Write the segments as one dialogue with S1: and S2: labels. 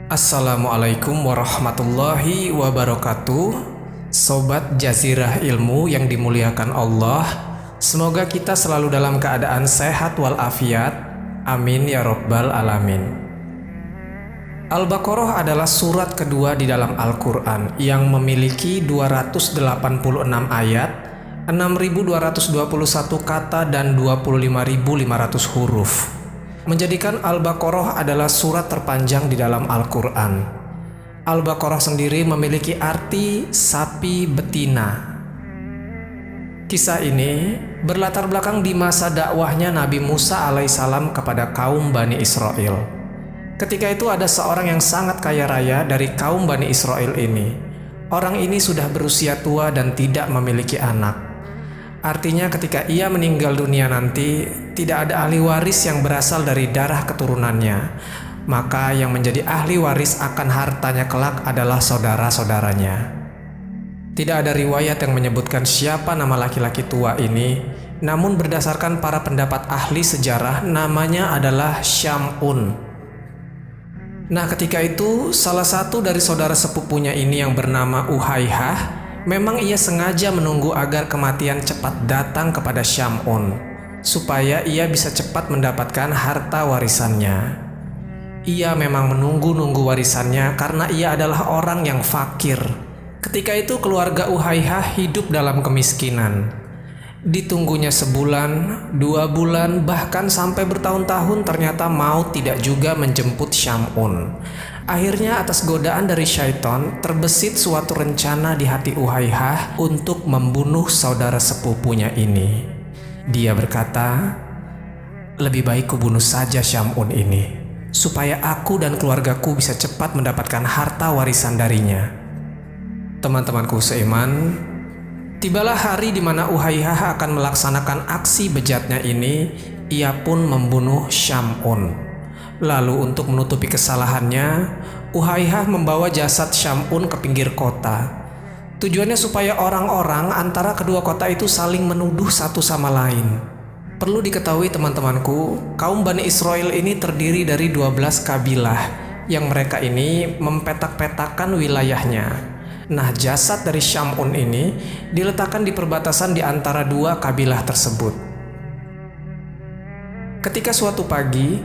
S1: Assalamualaikum warahmatullahi wabarakatuh. Sobat Jazirah Ilmu yang dimuliakan Allah, semoga kita selalu dalam keadaan sehat walafiat. Amin ya rabbal alamin. Al-Baqarah adalah surat kedua di dalam Al-Quran yang memiliki 286 ayat, 6.221 kata dan 25.500 huruf, menjadikan Al-Baqarah adalah surat terpanjang di dalam Al-Quran. Al-Baqarah sendiri memiliki arti sapi betina. Kisah ini berlatar belakang di masa dakwahnya Nabi Musa alaihissalam kepada kaum Bani Israel. Ketika itu ada seorang yang sangat kaya raya dari kaum Bani Israel ini. Orang ini sudah berusia tua dan tidak memiliki anak. Artinya ketika ia meninggal dunia nanti, tidak ada ahli waris yang berasal dari darah keturunannya. Maka yang menjadi ahli waris akan hartanya kelak adalah saudara-saudaranya. Tidak ada riwayat yang menyebutkan siapa nama laki-laki tua ini, namun berdasarkan para pendapat ahli sejarah, namanya adalah Syamun. Nah, ketika itu salah satu dari saudara sepupunya ini yang bernama Uhaihah, memang ia sengaja menunggu agar kematian cepat datang kepada Syamun, supaya ia bisa cepat mendapatkan harta warisannya. Ia memang menunggu-nunggu warisannya karena ia adalah orang yang fakir. Ketika itu keluarga Uhaihah hidup dalam kemiskinan. Ditunggunya sebulan, 2 bulan, bahkan sampai bertahun-tahun ternyata maut tidak juga menjemput Syamun. Akhirnya atas godaan dari syaitan terbesit suatu rencana di hati Uhaihah untuk membunuh saudara sepupunya ini. Dia berkata, lebih baik kubunuh saja Syamun ini, supaya aku dan keluargaku bisa cepat mendapatkan harta warisan darinya. Teman-temanku seiman, tibalah hari di mana Uhaihah akan melaksanakan aksi bejatnya ini. Ia pun membunuh Syamun. Lalu untuk menutupi kesalahannya, Uhaihah membawa jasad Syamun ke pinggir kota. Tujuannya supaya orang-orang antara kedua kota itu saling menuduh satu sama lain. Perlu diketahui teman-temanku, kaum Bani Israel ini terdiri dari 12 kabilah yang mereka ini mempetak-petakan wilayahnya. Nah, jasad dari Syamun ini diletakkan di perbatasan di antara dua kabilah tersebut. Ketika suatu pagi,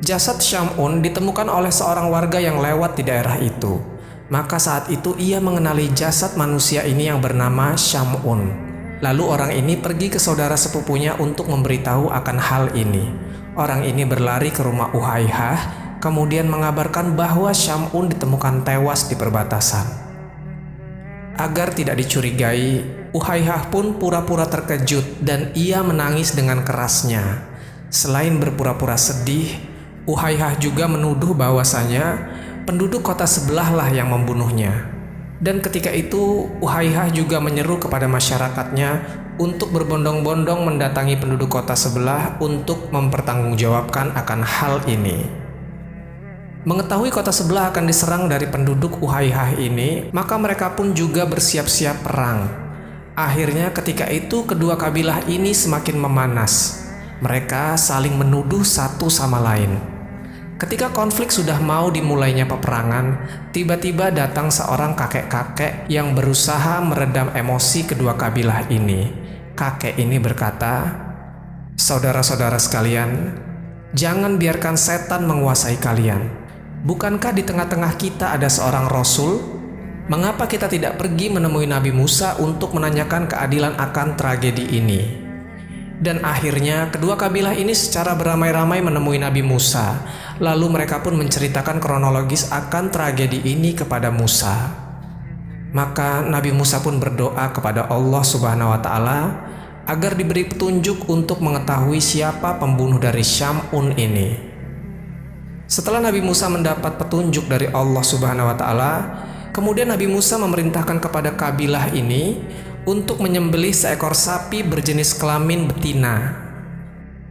S1: jasad Syamun ditemukan oleh seorang warga yang lewat di daerah itu. Maka saat itu ia mengenali jasad manusia ini yang bernama Syamun. Lalu orang ini pergi ke saudara sepupunya untuk memberitahu akan hal ini. Orang ini berlari ke rumah Uhaihah, kemudian mengabarkan bahwa Syamun ditemukan tewas di perbatasan. Agar tidak dicurigai, Uhaihah pun pura-pura terkejut dan ia menangis dengan kerasnya. Selain berpura-pura sedih, Uhaihah juga menuduh bahwasanya penduduk kota sebelahlah yang membunuhnya. Dan ketika itu Uhaihah juga menyeru kepada masyarakatnya untuk berbondong-bondong mendatangi penduduk kota sebelah untuk mempertanggungjawabkan akan hal ini. Mengetahui kota sebelah akan diserang dari penduduk Uhaihah ini, maka mereka pun juga bersiap-siap perang. Akhirnya ketika itu kedua kabilah ini semakin memanas. Mereka saling menuduh satu sama lain. Ketika konflik sudah mau dimulainya peperangan, tiba-tiba datang seorang kakek-kakek yang berusaha meredam emosi kedua kabilah ini. Kakek ini berkata, "Saudara-saudara sekalian, jangan biarkan setan menguasai kalian. Bukankah di tengah-tengah kita ada seorang Rasul? Mengapa kita tidak pergi menemui Nabi Musa untuk menanyakan keadilan akan tragedi ini?" Dan akhirnya kedua kabilah ini secara beramai-ramai menemui Nabi Musa. Lalu mereka pun menceritakan kronologis akan tragedi ini kepada Musa. Maka Nabi Musa pun berdoa kepada Allah Subhanahu wa Ta'ala agar diberi petunjuk untuk mengetahui siapa pembunuh dari Syamun ini. Setelah Nabi Musa mendapat petunjuk dari Allah Subhanahu wa Ta'ala, kemudian Nabi Musa memerintahkan kepada kabilah ini untuk menyembelih seekor sapi berjenis kelamin betina.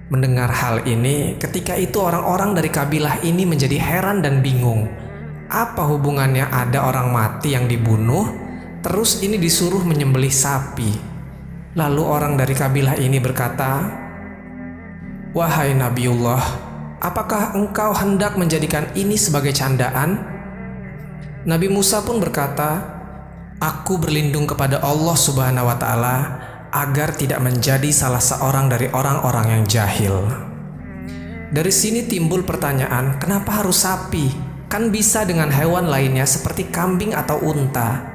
S1: Mendengar hal ini, ketika itu orang-orang dari kabilah ini menjadi heran dan bingung. Apa hubungannya ada orang mati yang dibunuh, terus ini disuruh menyembelih sapi? Lalu orang dari kabilah ini berkata, "Wahai Nabiullah, apakah engkau hendak menjadikan ini sebagai candaan?" Nabi Musa pun berkata, "Aku berlindung kepada Allah Subhanahu wa Ta'ala agar tidak menjadi salah seorang dari orang-orang yang jahil." Dari sini timbul pertanyaan, kenapa harus sapi? Kan bisa dengan hewan lainnya seperti kambing atau unta.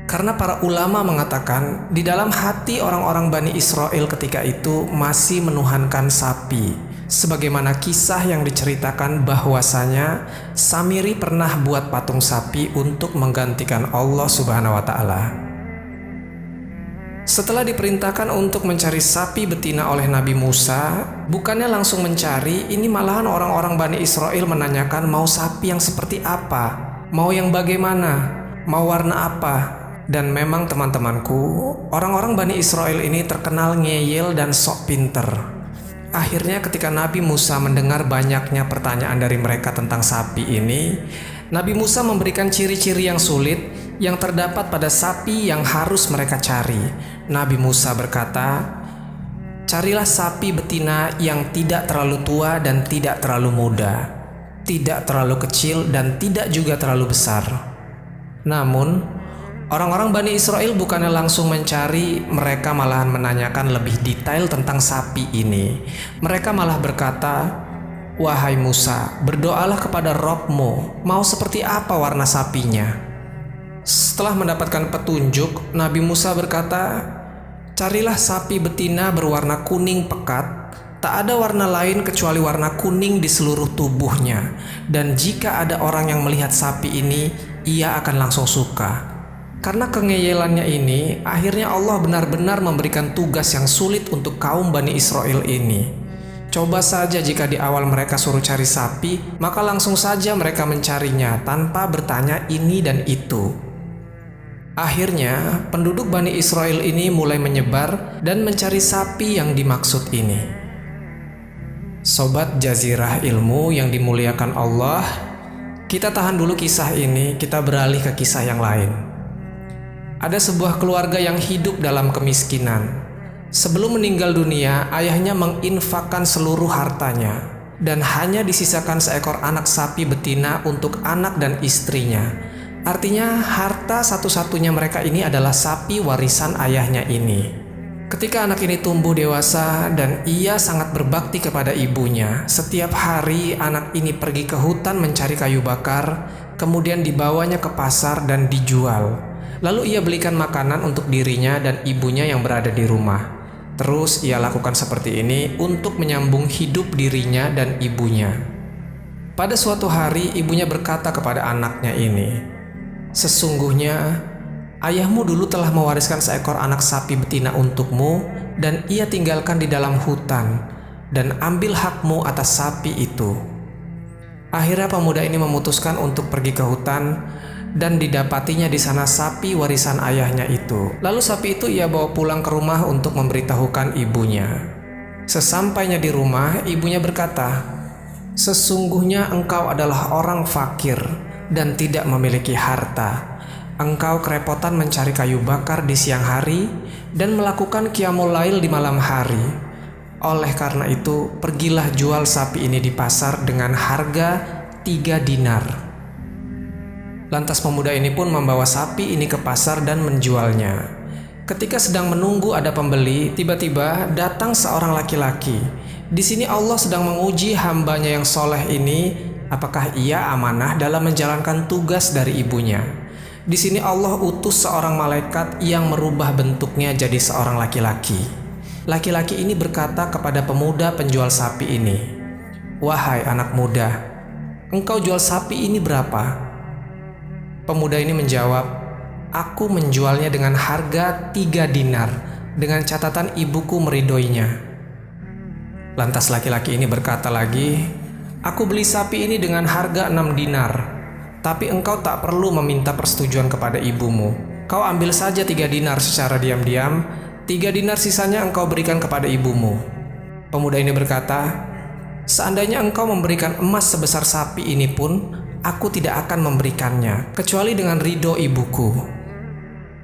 S1: Karena para ulama mengatakan di dalam hati orang-orang Bani Israel ketika itu masih menuhankan sapi. Sebagaimana kisah yang diceritakan bahwasanya Samiri pernah buat patung sapi untuk menggantikan Allah Subhanahu wa Ta'ala. Setelah diperintahkan untuk mencari sapi betina oleh Nabi Musa, bukannya langsung mencari, ini malahan orang-orang Bani Israel menanyakan mau sapi yang seperti apa, mau yang bagaimana, mau warna apa. Dan memang teman-temanku, orang-orang Bani Israel ini terkenal ngeyel dan sok pinter. Akhirnya ketika Nabi Musa mendengar banyaknya pertanyaan dari mereka tentang sapi ini, Nabi Musa memberikan ciri-ciri yang sulit yang terdapat pada sapi yang harus mereka cari. Nabi Musa berkata, "Carilah sapi betina yang tidak terlalu tua dan tidak terlalu muda, tidak terlalu kecil dan tidak juga terlalu besar." Namun orang-orang Bani Israel bukannya langsung mencari, mereka malahan menanyakan lebih detail tentang sapi ini. Mereka malah berkata, "Wahai Musa, berdoalah kepada Rabb-mu, mau seperti apa warna sapinya?" Setelah mendapatkan petunjuk, Nabi Musa berkata, "Carilah sapi betina berwarna kuning pekat, tak ada warna lain kecuali warna kuning di seluruh tubuhnya. Dan jika ada orang yang melihat sapi ini, ia akan langsung suka." Karena kengeyelannya ini, akhirnya Allah benar-benar memberikan tugas yang sulit untuk kaum Bani Israel ini. Coba saja jika di awal mereka suruh cari sapi, maka langsung saja mereka mencarinya tanpa bertanya ini dan itu. Akhirnya, penduduk Bani Israel ini mulai menyebar dan mencari sapi yang dimaksud ini. Sobat Jazirah Ilmu yang dimuliakan Allah, kita tahan dulu kisah ini, kita beralih ke kisah yang lain. Ada sebuah keluarga yang hidup dalam kemiskinan. Sebelum meninggal dunia, ayahnya menginfakkan seluruh hartanya dan hanya disisakan seekor anak sapi betina untuk anak dan istrinya. Artinya harta satu-satunya mereka ini adalah sapi warisan ayahnya ini. Ketika anak ini tumbuh dewasa dan ia sangat berbakti kepada ibunya, setiap hari anak ini pergi ke hutan mencari kayu bakar, kemudian dibawanya ke pasar dan dijual. Lalu ia belikan makanan untuk dirinya dan ibunya yang berada di rumah. Terus ia lakukan seperti ini untuk menyambung hidup dirinya dan ibunya. Pada suatu hari ibunya berkata kepada anaknya ini, "Sesungguhnya ayahmu dulu telah mewariskan seekor anak sapi betina untukmu dan ia tinggalkan di dalam hutan dan ambil hakmu atas sapi itu." Akhirnya pemuda ini memutuskan untuk pergi ke hutan dan didapatinya di sana sapi warisan ayahnya itu. Lalu sapi itu ia bawa pulang ke rumah untuk memberitahukan ibunya. Sesampainya di rumah, ibunya berkata, "Sesungguhnya engkau adalah orang fakir dan tidak memiliki harta. Engkau kerepotan mencari kayu bakar di siang hari dan melakukan qiyamul lail di malam hari. Oleh karena itu, pergilah jual sapi ini di pasar dengan harga 3 dinar." Lantas pemuda ini pun membawa sapi ini ke pasar dan menjualnya. Ketika sedang menunggu ada pembeli, tiba-tiba datang seorang laki-laki. Di sini Allah sedang menguji hambanya yang soleh ini, apakah ia amanah dalam menjalankan tugas dari ibunya. Di sini Allah utus seorang malaikat yang merubah bentuknya jadi seorang laki-laki. Laki-laki ini berkata kepada pemuda penjual sapi ini, "Wahai anak muda, engkau jual sapi ini berapa?" Pemuda ini menjawab, "Aku menjualnya dengan harga 3 dinar, dengan catatan ibuku meridoinya." Lantas laki-laki ini berkata lagi, "Aku beli sapi ini dengan harga 6 dinar, tapi engkau tak perlu meminta persetujuan kepada ibumu. Kau ambil saja 3 dinar secara diam-diam, 3 dinar sisanya engkau berikan kepada ibumu." Pemuda ini berkata, "Seandainya engkau memberikan emas sebesar sapi ini pun, aku tidak akan memberikannya, kecuali dengan ridho ibuku."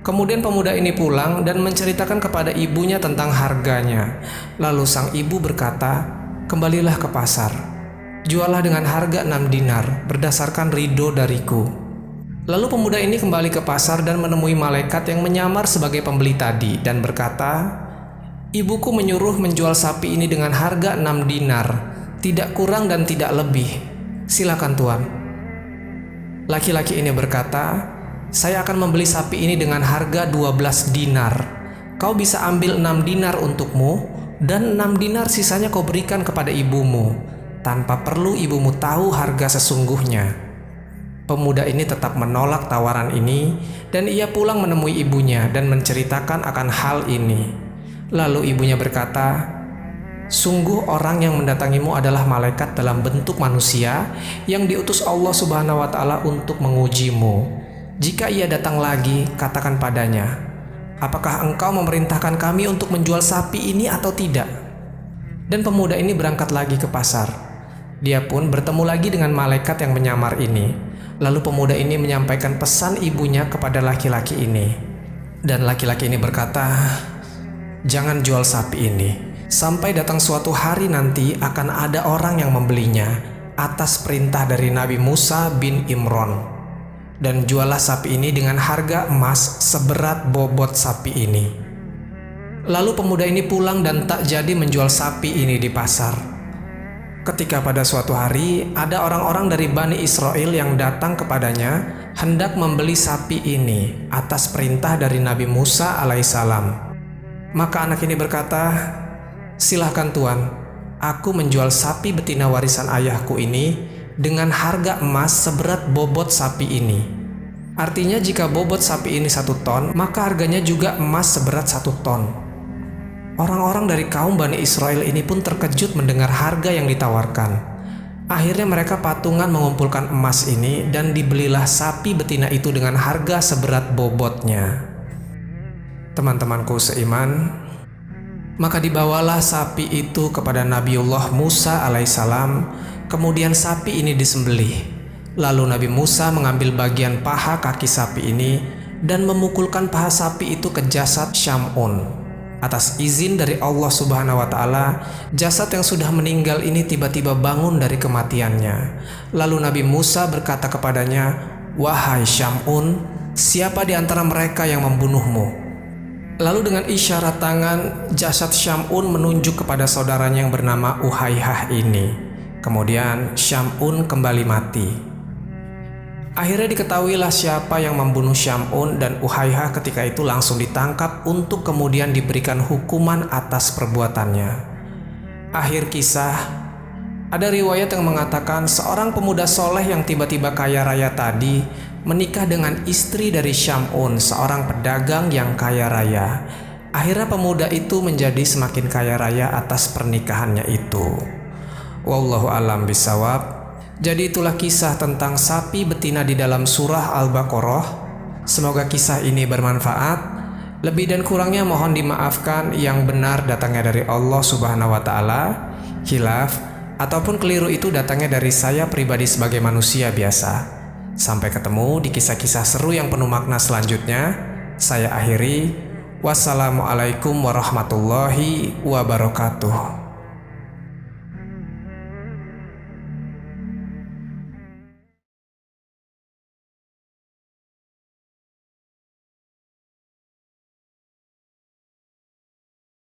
S1: Kemudian pemuda ini pulang dan menceritakan kepada ibunya tentang harganya. Lalu sang ibu berkata, "Kembalilah ke pasar, jualah dengan harga 6 dinar berdasarkan ridho dariku." Lalu pemuda ini kembali ke pasar dan menemui malaikat yang menyamar sebagai pembeli tadi dan berkata, "Ibuku menyuruh menjual sapi ini dengan harga 6 dinar, tidak kurang dan tidak lebih. Silakan Tuan." Laki-laki ini berkata, "Saya akan membeli sapi ini dengan harga 12 dinar. Kau bisa ambil 6 dinar untukmu, dan 6 dinar sisanya kau berikan kepada ibumu, tanpa perlu ibumu tahu harga sesungguhnya." Pemuda ini tetap menolak tawaran ini, dan ia pulang menemui ibunya dan menceritakan akan hal ini. Lalu ibunya berkata, "Sungguh orang yang mendatangimu adalah malaikat dalam bentuk manusia yang diutus Allah Subhanahu wa Ta'ala untuk mengujimu. Jika ia datang lagi, katakan padanya, 'Apakah engkau memerintahkan kami untuk menjual sapi ini atau tidak?'" Dan pemuda ini berangkat lagi ke pasar. Dia pun bertemu lagi dengan malaikat yang menyamar ini. Lalu pemuda ini menyampaikan pesan ibunya kepada laki-laki ini. Dan laki-laki ini berkata, "Jangan jual sapi ini. Sampai datang suatu hari nanti akan ada orang yang membelinya atas perintah dari Nabi Musa bin Imran. Dan jualah sapi ini dengan harga emas seberat bobot sapi ini." Lalu pemuda ini pulang dan tak jadi menjual sapi ini di pasar. Ketika pada suatu hari ada orang-orang dari Bani Israel yang datang kepadanya hendak membeli sapi ini atas perintah dari Nabi Musa alaihissalam. Maka anak ini berkata, "Silahkan Tuan, aku menjual sapi betina warisan ayahku ini dengan harga emas seberat bobot sapi ini." Artinya jika bobot sapi ini 1 ton, maka harganya juga emas seberat 1 ton. Orang-orang dari kaum Bani Israel ini pun terkejut mendengar harga yang ditawarkan. Akhirnya mereka patungan mengumpulkan emas ini dan dibelilah sapi betina itu dengan harga seberat bobotnya. Teman-temanku seiman, maka dibawalah sapi itu kepada Nabiullah Musa alaihissalam, kemudian sapi ini disembelih. Lalu Nabi Musa mengambil bagian paha kaki sapi ini dan memukulkan paha sapi itu ke jasad Syamun. Atas izin dari Allah Subhanahu wa Ta'ala, jasad yang sudah meninggal ini tiba-tiba bangun dari kematiannya. Lalu Nabi Musa berkata kepadanya, "Wahai Syamun, siapa di antara mereka yang membunuhmu?" Lalu dengan isyarat tangan, jasad Syamun menunjuk kepada saudaranya yang bernama Uhaihah ini. Kemudian Syamun kembali mati. Akhirnya diketahuilah siapa yang membunuh Syamun, dan Uhaihah ketika itu langsung ditangkap untuk kemudian diberikan hukuman atas perbuatannya. Akhir kisah, ada riwayat yang mengatakan seorang pemuda soleh yang tiba-tiba kaya raya tadi menikah dengan istri dari Syamun, seorang pedagang yang kaya raya. Akhirnya pemuda itu menjadi semakin kaya raya atas pernikahannya itu. Wallahu a'lam bishawab. Jadi itulah kisah tentang sapi betina di dalam surah Al-Baqarah. Semoga kisah ini bermanfaat. Lebih dan kurangnya mohon dimaafkan, yang benar datangnya dari Allah Subhanahu wa Ta'ala. Khilaf ataupun keliru itu datangnya dari saya pribadi sebagai manusia biasa. Sampai ketemu di kisah-kisah seru yang penuh makna selanjutnya. Saya akhiri. Wassalamualaikum warahmatullahi wabarakatuh.